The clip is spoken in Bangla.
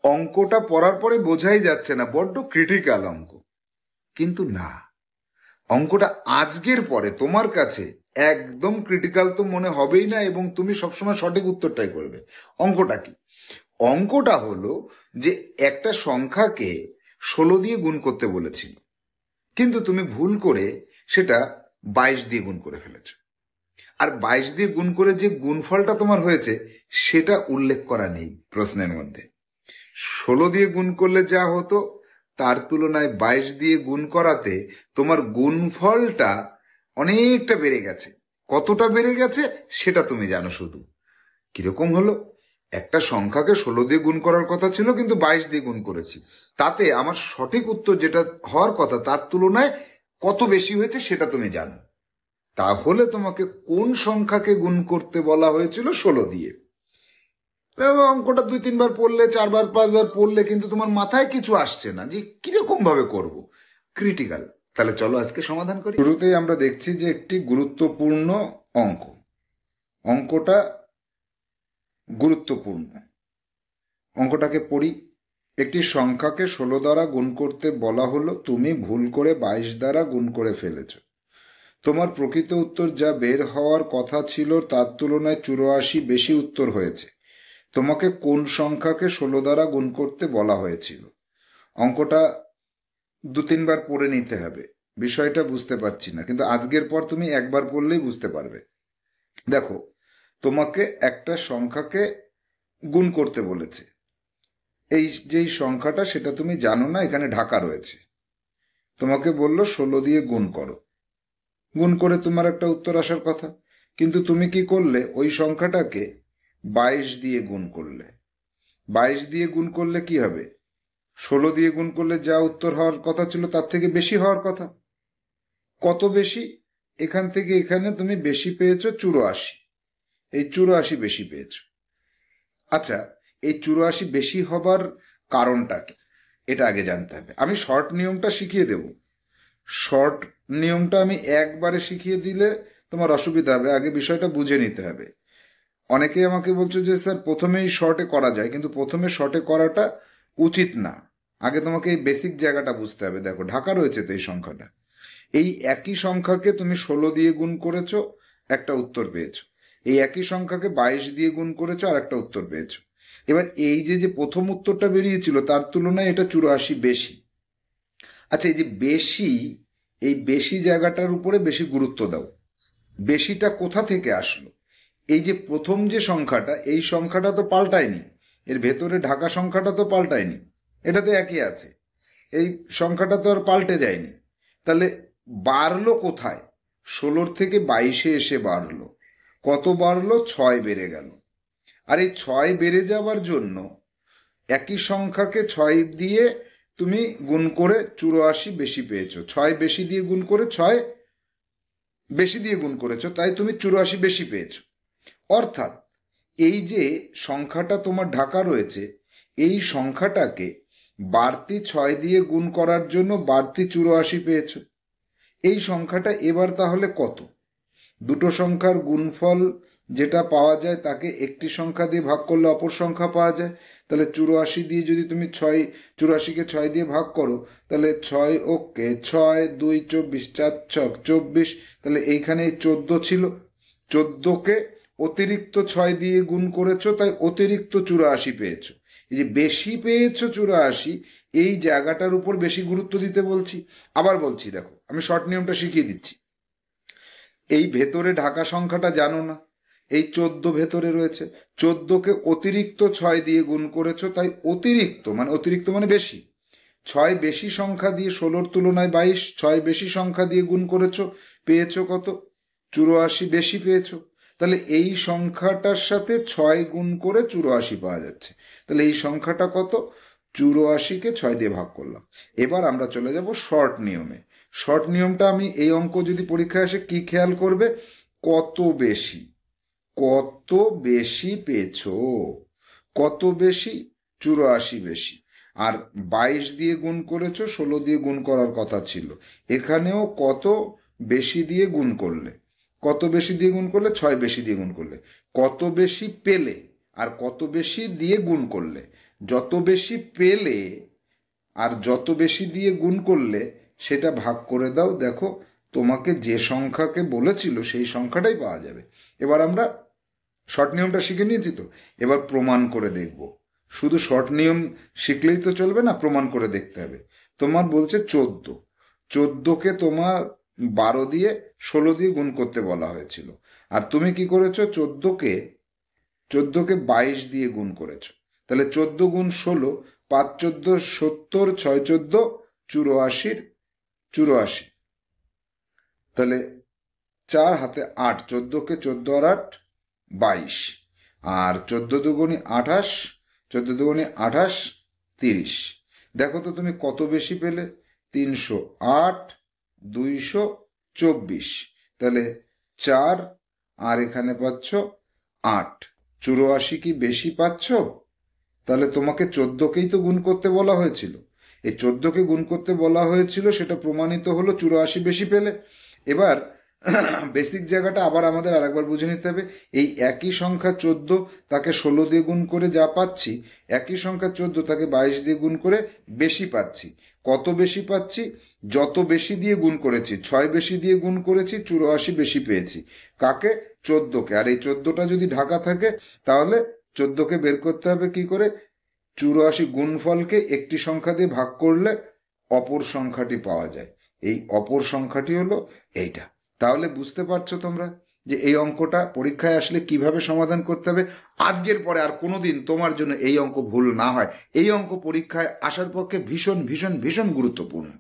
অঙ্কটা পড়ার পরে বোঝাই যাচ্ছে না, বড্ড ক্রিটিক্যাল অঙ্ক। কিন্তু না, অঙ্কটা আজকের পরে তোমার কাছে একদম ক্রিটিক্যাল তো মনে হবেই না, এবং তুমি সবসময় সঠিক উত্তরটাই করবে। অঙ্কটা কি? অঙ্কটা হলো যে একটা সংখ্যাকে 16 দিয়ে গুণ করতে বলেছিল, কিন্তু তুমি ভুল করে সেটা 22 দিয়ে গুণ করে ফেলেছো। আর 22 দিয়ে গুণ করে যে গুণফলটা তোমার হয়েছে সেটা উল্লেখ করা নেই প্রশ্নের মধ্যে। 16 দিয়ে গুণ করলে যা হতো তার তুলনায় 22 দিয়ে গুণ করাতে তোমার গুণফলটা অনেকটা বেড়ে গেছে। কতটা বেড়ে গেছে সেটা তুমি জানো শুধু। কিরকম হলো? একটা সংখ্যাকে 16 দিয়ে গুণ করার কথা ছিল, কিন্তু 22 দিয়ে গুণ করেছি। তাতে আমার সঠিক উত্তর যেটা হওয়ার কথা তার তুলনায় কত বেশি হয়েছে সেটা তুমি জানো। তাহলে তোমাকে কোন সংখ্যাকে গুণ করতে বলা হয়েছিল 16 দিয়ে? অঙ্কটা 2-3 বার পড়লে, 4-5 বার পড়লে, কিন্তু তোমার মাথায় কিছু আসছে না যে কিরকম ভাবে করব। ক্রিটিক্যাল। তাহলে চলো আজকে সমাধান করি। শুরুতেই আমরা দেখছি যে একটি গুরুত্বপূর্ণ অঙ্ক। অঙ্কটা গুরুত্বপূর্ণ। অঙ্কটাকে পড়ি। একটি সংখ্যাকে 16 দ্বারা গুণ করতে বলা হলো, তুমি ভুল করে 22 দ্বারা গুণ করে ফেলেছ। তোমার প্রকৃত উত্তর যা বের হওয়ার কথা ছিল তার তুলনায় 84 বেশি উত্তর হয়েছে। তোমাকে কোন সংখ্যাকে 16 দ্বারা গুণ করতে বলা হয়েছিল? অঙ্কটা 2-3 বার পড়ে নিতে হবে। বিষয়টা বুঝতে পারছি না, কিন্তু আজকের পর তুমি একবার পড়লেই বুঝতে পারবে। দেখো, তোমাকে একটা সংখ্যাকে গুণ করতে বলেছে। এই যেই সংখ্যাটা সেটা তুমি জানো না, এখানে ঢাকা রয়েছে। তোমাকে বলল 16 দিয়ে গুণ করো। গুণ করে তোমার একটা উত্তর আসার কথা, কিন্তু তুমি কি করলে? ওই সংখ্যাটাকে 22 দিয়ে গুণ করলে। 22 দিয়ে গুণ করলে কি হবে? 16 দিয়ে গুণ করলে যা উত্তর হওয়ার কথা ছিল তার থেকে বেশি হওয়ার কথা। কত বেশি? এখান থেকে এখানে তুমি বেশি পেয়েছো 84। এই 84 বেশি পেয়েছো। আচ্ছা, এই 84 বেশি হবার কারণটা কি এটা আগে জানতে হবে। আমি শর্ট নিয়মটা শিখিয়ে দেব। শর্ট নিয়মটা আমি একবারে শিখিয়ে দিলে তোমার অসুবিধা হবে, আগে বিষয়টা বুঝে নিতে হবে। অনেকে আমাকে বলছো যে স্যার প্রথমেই শর্টে করা যায়, কিন্তু প্রথমে শর্টে করাটা উচিত না। আগে তোমাকে এই বেসিক জায়গাটা বুঝতে হবে। দেখো, ঢাকা রয়েছে তো এই সংখ্যাটা। এই একই সংখ্যাকে তুমি 16 দিয়ে গুণ করেছো, একটা উত্তর পেয়েছো। এই একই সংখ্যাকে 22 দিয়ে গুণ করেছো, আর একটা উত্তর পেয়েছো। এবার এই যে প্রথম উত্তরটা বেরিয়েছিল তার তুলনায় এটা 84 বেশি। আচ্ছা, এই যে বেশি, এই বেশি জায়গাটার উপরে বেশি গুরুত্ব দাও। বেশিটা কোথা থেকে আসলো? এই যে প্রথম যে সংখ্যাটা, এই সংখ্যাটা তো পাল্টায়নি, এর ভেতরে ঢাকা সংখ্যাটা তো পাল্টায়নি, এটা তো একই আছে। এই সংখ্যাটা তো আর পাল্টে যায়নি। তাহলে বাড়লো কোথায়? 16 থেকে 22 এসে বাড়লো। কত বাড়লো? 6 বেড়ে গেল। আর এই 6 বেড়ে যাওয়ার জন্য একই সংখ্যাকে 6 দিয়ে তুমি গুণ করে 84 বেশি পেয়েছো। 6 বেশি দিয়ে গুণ করে 6 বেশি দিয়ে গুণ করেছো, তাই তুমি 84 বেশি পেয়েছো। অর্থাৎ এই যে সংখ্যাটা তোমার ঢাকা রয়েছে, এই সংখ্যাটাকে বাড়তি 6 দিয়ে গুণ করার জন্য বাড়তি 84 পেয়েছো। এই সংখ্যাটা এবার তাহলে কত? দুটো সংখ্যার গুণফল যেটা পাওয়া যায় তাকে একটি সংখ্যা দিয়ে ভাগ করলে অপর সংখ্যা পাওয়া যায়। তাহলে 84 দিয়ে যদি তুমি 84কে 6 দিয়ে ভাগ করো, তাহলে 6 ওকে 6 2 24, 4 ছক 24। তাহলে এইখানে 14 ছিল, 14কে অতিরিক্ত 6 দিয়ে গুণ করেছো, তাই অতিরিক্ত 84 পেয়েছো। এই যে বেশি পেয়েছো 84, এই জায়গাটার উপর বেশি গুরুত্ব দিতে বলছি। আবার বলছি, দেখো আমি শর্ট নিয়মটা শিখিয়ে দিচ্ছি। এই ভেতরে ঢাকা সংখ্যাটা জানো না, এই 14 ভেতরে রয়েছে। 14কে অতিরিক্ত 6 দিয়ে গুণ করেছো, তাই অতিরিক্ত মানে বেশি। 6 বেশি সংখ্যা দিয়ে 16-র তুলনায় 22, 6 বেশি সংখ্যা দিয়ে গুণ করেছো, পেয়েছো কত? 84 বেশি পেয়েছো। তাহলে এই সংখ্যাটার সাথে 6 গুণ করে 84 পাওয়া যাচ্ছে। তাহলে এই সংখ্যাটা কত? 84কে 6 দিয়ে ভাগ করলাম। এবার আমরা চলে যাব শর্ট নিয়মে। শর্ট নিয়মটা আমি এই অঙ্ক যদি পরীক্ষায় আসে কি খেয়াল করবে? কত বেশি, কত বেশি পেয়েছো। কত বেশি? 84 বেশি। আর 22 দিয়ে গুণ করেছো, 16 দিয়ে গুণ করার কথা ছিল। এখানেও কত বেশি দিয়ে গুণ করলে? কত বেশি দিয়ে গুণ করলে? 6 বেশি দিয়ে গুণ করলে। কত বেশি পেলে আর কত বেশি দিয়ে গুণ করলে, যত বেশি পেলে আর যত বেশি দিয়ে গুণ করলে সেটা ভাগ করে দাও, দেখো তোমাকে যে সংখ্যাকে বলেছিল সেই সংখ্যাটাই পাওয়া যাবে। এবার আমরা শর্ট নিয়মটা শিখে নিয়েছি তো, এবার প্রমাণ করে দেখব। শুধু শর্ট নিয়ম শিখলেই তো চলবে না, প্রমাণ করে দেখতে হবে। তোমার বলছে 14, 14কে তোমার 12 দিয়ে 16 দিয়ে গুণ করতে বলা হয়েছিল, আর তুমি কি করেছো, 14কে 22 দিয়ে গুণ করেছো। তাহলে 14 গুণ 16, 5 14 70, 6 14 84, 84। তাহলে 4 হাতে 8, 14কে 14 আর 8 22, আর 14 দুগুণে 28, 14 দুগুণে 28, 30। দেখো তো তুমি কত বেশি পেলে, 308, 224। তাহলে 4 আর এখানে পাচ্ছ 8, 84 কি বেশি পাচ্ছ? তাহলে তোমাকে 14কেই তো গুণ করতে বলা হয়েছিল, এই 14কে গুণ করতে বলা হয়েছিল, সেটা প্রমাণিত হলো, 84 বেশি পেলে। এবার বেসিক জায়গাটা আবার আমাদের আরেকবার বুঝে নিতে হবে। এই একই সংখ্যা 14, তাকে 16 দিয়ে গুণ করে যা পাচ্ছি, একই সংখ্যা 14 তাকে 22 দিয়ে গুণ করে বেশি পাচ্ছি। কত বেশি পাচ্ছি? যত বেশি দিয়ে গুণ করেছি, 6 বেশি দিয়ে গুণ করেছি, 84 বেশি পেয়েছি। কাকে? 14কে। আর এই 14টা যদি ঢাকা থাকে তাহলে 14কে বের করতে হবে কি করে? 84 গুণফলকে একটি সংখ্যা দিয়ে ভাগ করলে অপর সংখ্যাটি পাওয়া যায়। এই অপর সংখ্যাটি হলো এইটা। তাহলে বুঝতে পারছো তোমরা যে এই অঙ্কটা পরীক্ষায় আসলে কিভাবে সমাধান করতে হবে। আজকের পরে আর কোনোদিন তোমার জন্য এই অঙ্ক ভুল না হয়। এই অঙ্ক পরীক্ষায় আসার পক্ষে ভীষণ ভীষণ ভীষণ গুরুত্বপূর্ণ।